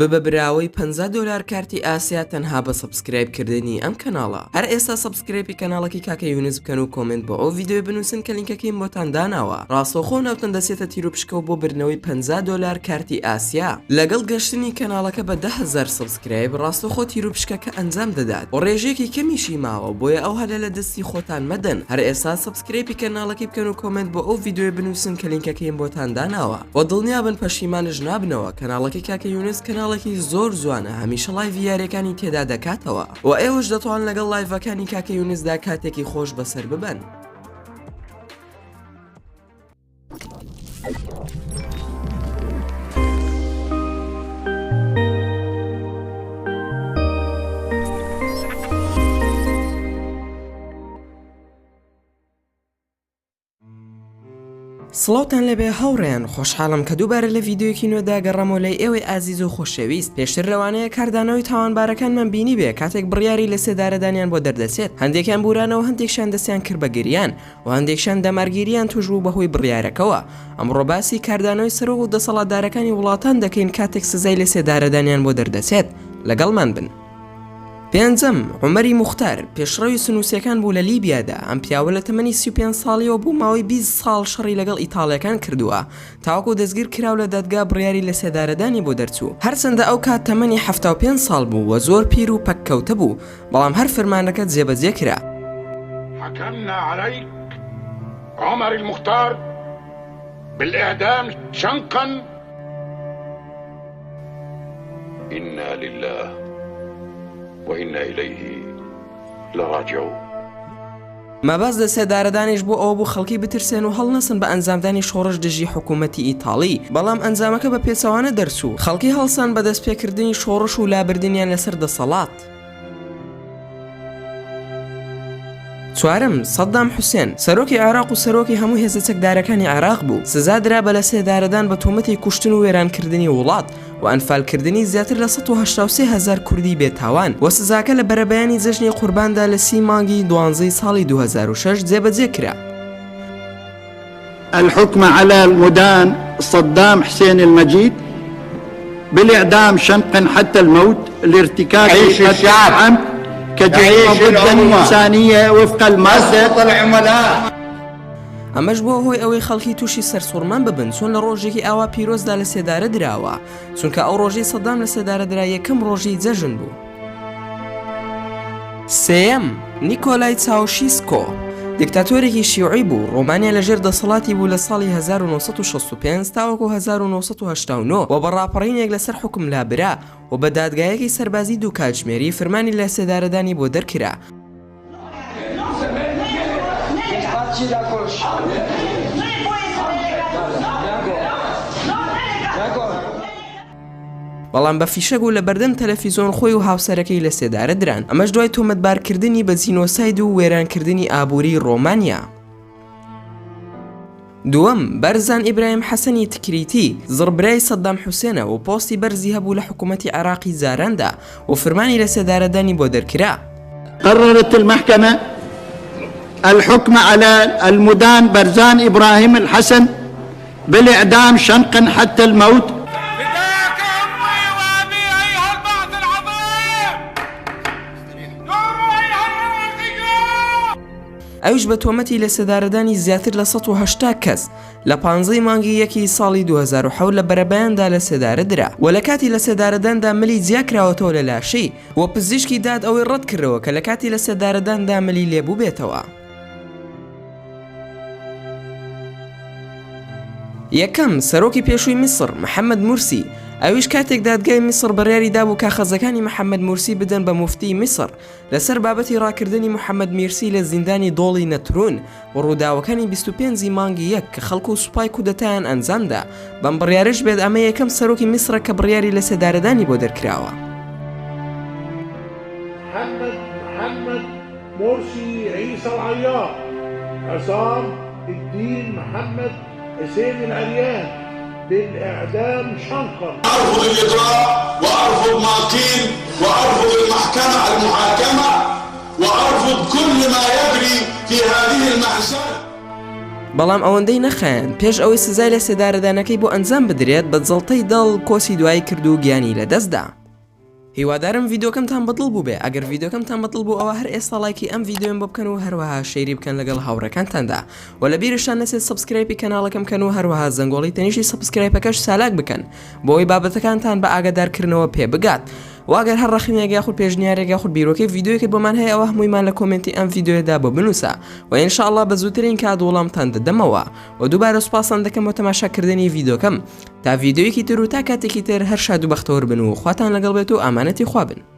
ببە براوەی $50 کارتی ئاسیا تەنها بە سبسکرایبکردنی ئەم کەناڵە. هەر ئێستا سبسکرایبی کەناڵەکەی کاکە یونس بکەن و کۆمنت بۆ ئەو ڤیدیۆ بنووسن کە لینکەکەیم بۆتان داناوە. ڕاستەوخۆ ناوتان دەسێتە تیر و پشکە و بۆ برنەوەی $50 کارتی ئاسیا. لەگەڵ گەشتنی کەناڵەکە بە 10,000 سبسکرایب ڕاستەوخۆ تیر و پشکەکە ئەنجام دەدات. و ڕێژەیەکی کەمیشی ماوە بۆیە ئەو هەلە لە دەستی خۆتان مەدەن. هەر ئێستا سبسکرایبی کەناڵەکەی بکەن و کۆمنت بۆ ئەو ڤیدیۆ بنووسن کە لینکەکەیم بۆتان داناوە. و دڵنیابن پەشیمانش نابنەوە. کەناڵەکەی کاکە یونس کەناڵێکی زۆر جوانە، هەمیشە لایڤ یاریەکانی تێدا دەکاتەوە و ئێوەش دەتوان لەگەڵ لایڤەکانی کاکە یونسدا کاتێکی خۆش بەسەر ببەن. سڵاوتان لەبێ هاوڕێیان، خۆشحاڵم کە دووبارە لە ڤیدیۆیەکی نوێدا گەڕامەوە لای ئێوەی ئازیز و خۆشەویست. پێشتر لەوانەیە کاردانەوەی تاوانبارەکانمان بینی بێ کاتێک بڕیاری لە سێدارەدانیان بۆ دەردەچێت. هەندێکیان بورانەوە، هەندێکشان دەستیان کرد بە گریان و هەندێکشان دەمارگیریان توشبوو بەهۆی بڕیارەکەوە. ئەمڕۆ باسی کاردانەوەی سەرۆک و دەسەڵاتدارەکانی وڵاتان دەکەین کاتێک سزای لە سێدارەدانیان بۆ دەردەچێت. لەگەڵمان بن. پێنجەم، عومەری موختار پێشڕەوی سنووسیەکان بوو لە لیبیادا. ئەم پیاوە لە تەمەنی 35 ساڵیەوە بوو ماوەی 20 ساڵ شەڕی لەگەڵ ئیتاڵیەکان کردووە، تاوەکو دەستگیر کراو لە دادگا بڕیاری لە سێدارەدانی بۆ دەرچوو. هەرچەندە ئەو کات تەمەنی 75 ساڵ بوو و زۆر پیر و پەککەوتە بوو، بەڵام هەر فەرمانەکە جێبەجێ کرا. حكمنا عليك عمر المختار بالإعدام شنقا. إنا لله وإنا إليه لراجعون. مەبەست لە سێدارەدانیش بۆ ئەوە بوو خەڵکی بترسێن و هەڵنەسن بە ئەنجامدانی شۆڕش دژی حکوومەتی ئیتاڵی، بەڵام ئەنجامەکە بە پێچەوانە دەرچوو. خەڵکی هەڵسان بە دەستپێکردنی شۆڕش و لابردنیان لەسەر دەسەڵات. چوارم، سەدام حوسێن سەرۆکی عێراق و سەرۆکی هەموو هێزە چەکدارەکانی عێراق بوو. سزا درا بە لە سێدارەدان بە تۆمەتی کوشتن و وێرانکردنی وڵات و ئەنفالکردنی زیاتر لە 183,000 کوردی بێتاوان و سزاکە لە بەرەبەیانی جەژنی قورباندا لە 30 مانگی 12 ساڵی 2006 جێبەجێ کرا. الحكم على المدان صدام حسين المجيد بالإعدام شنقا حتى الموت لارتكاب قتل عمد كجريمة ضد الإنسانية وفق المادة العملاء. ئەمەش بۆ هۆی ئەوەی خەڵکی تووشی سەرسوورمان ببن چۆن لە ڕۆژێکی ئاوا پیرۆزدا لە سێدارە دراوە، چونکە ئەو ڕۆژەی سەدام لە سێدارە درا یەکەم ڕۆژی جەژن بوو. سێەم، نیکۆلای چاوشیسکۆ دیکتاتۆرێکی شیوعی بوو. ڕۆمانیا لەژێر دەسەڵاتی بوو لە ساڵی 1965 تاوەکو 1989 و بە ڕاپەڕینێک لەسەر حکم لابرا و بە دادگایەکی سەربازی دوو کاتژمێری فەرمانی لە سێدارەدانی بۆ دەرکرا. بەڵام بە فیشەک و لە بەردەم تەلەڤیزۆن خۆی و هاوسەرەکەی لە سێدارە دران. ئەمەش دوای تۆمەتبارکردنی بە جینۆساید و وێرانکردنی ئابووری ڕۆمانیا. دووەم، بەرزان ئیبراهیم حەسەنی تکریتی زڕبرای سەدام حوسێنە و پۆستی بەرزی هەبوو لە حکوومەتی عێراقی زاراندا و فەرمانی لە سێدارەدانی بۆ دەرکرا. قررت المحكمة الحكم على المدان برزان إبراهيم الحسن بالإعدام شنقا حتى الموت. ئەوش بە تۆمەتی لە سێدارەدانی زیاتر لە 180 کەس لە 15 مانگی یەکی ساڵی 2007 لە بەرەبەیاندا لە سێدارە درا و لە کاتی لە سێدارەداندا ملی جیا کراوەتەوە لە لاشەی و پزیشکی داد ئەوەی ڕەت کردەوە کە لە کاتی لە سێدارەداندا ملی لێبوو بێتەوە. یەکەم، سەرۆکی پێشووی میسر محەممەد مورسی. ئەویش کاتێک دادگای میسر بڕیاری دابوو کاخەزەکانی محەممەد مورسی بدەن بە موفتی میسر لەسەر بابەتی ڕاکردنی محەممەد میرسی لە زیندانی دۆڵی نەترون و ڕووداوەکانی 25 مانگی یەک کە خەڵکو و سوپای کودەتایان ئەنجامدا. بەم بڕیارش بێت ئەمە یەکەم سەرۆکی میسرە کە بڕیاری لە سێدارەدانی بۆ دەرکراوە. محمد مرسي عيسى العيار عصام الدين محمد حسين العريان بالإعدام شنقا. أرفض الإجراء وأرفض ما قيل وأرفض المحاكمة وأرفض كل ما يجري في هذه المأساة. بەڵام ئەوەندەی نەخەن پێش ئەوەی سزای لە سێدارەدانەکەی بۆ ئەنجام بدرێت بە جەڵتەی دڵ کۆسی دوایی کرد و گیانی لە دەستدا. هیوادارم ڤیدۆکەمتان بەدڵ بوو بێ. ئەگەر ڤیدۆکەمتان بەدڵ بوو ئەوە هەر ئێستا لایکی ئەم ڤیدۆم بۆ بکەن و هەروەها شەیری بکەن لەگەڵ هاوڕەکانتاندا و لە بیرشان نەچێت سبسکرایبی کەناڵەکەم کەن و هەروەها زەنگۆڵی تەنیشی سبسکرایبەکەش سالاک بکەن بۆی بابەتەکانتان بە ئاگادارکردنەوە پێ بگات. واگەر هەر ڕەخیمێک یاخود پێشنیارێک یاخود بیرۆکەی ڤیدۆیەکت بۆمان هەیە ئەوە هەموویمان لە کۆمنتی ئەم ڤیدۆیەدا بۆ بنووسە و ئینشاءڵڵا بە زووترین کات وەڵامتان دەدەمەوە و دووبارە سوپاسان دەکەم بۆ تەماشاکردنی ڤیدۆکەم تا ڤیدۆیەکی تر و تا کاتێکی تر هەر شاد و بەختەوەر بن و خواتان لەگەڵ بێت و ئامانەتی خوا بن.